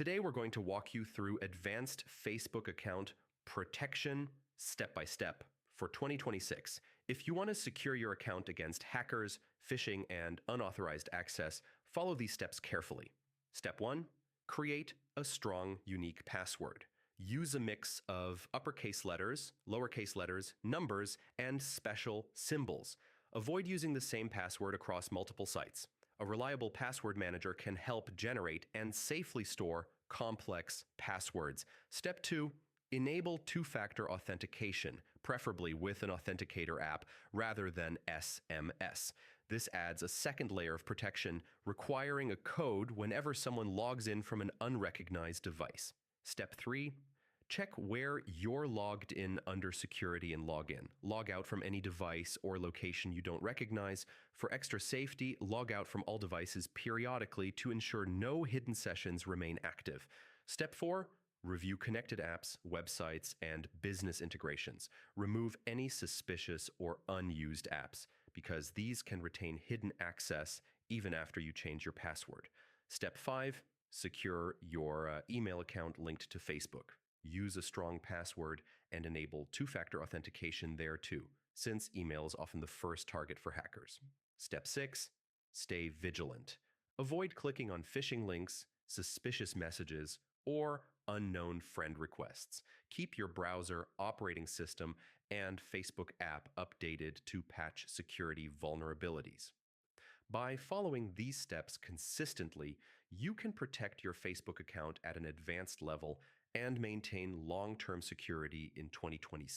Today, we're going to walk you through advanced Facebook account protection step by step for 2026. If you want to secure your account against hackers, phishing, and unauthorized access, follow these steps carefully. Step 1. Create a strong, unique password. Use a mix of uppercase letters, lowercase letters, numbers, and special symbols. Avoid using the same password across multiple sites. A reliable password manager can help generate and safely store complex passwords. Step 2. Enable two-factor authentication, preferably with an authenticator app rather than SMS. This adds a second layer of protection, requiring a code whenever someone logs in from an unrecognized device. Step 3. Check where you're logged in under security and log in. Log out from any device or location you don't recognize. For extra safety, log out from all devices periodically to ensure no hidden sessions remain active. Step 4. Review connected apps, websites, and business integrations. Remove any suspicious or unused apps, because these can retain hidden access even after you change your password. Step 5. Secure your email account linked to Facebook. Use a strong password and enable two-factor authentication there too, since email is often the first target for hackers. Step 6. Stay vigilant. Avoid clicking on phishing links, suspicious messages, or unknown friend requests. Keep your browser, operating system, and Facebook app updated to patch security vulnerabilities. By following these steps consistently, you can protect your Facebook account at an advanced level and maintain long-term security in 2026.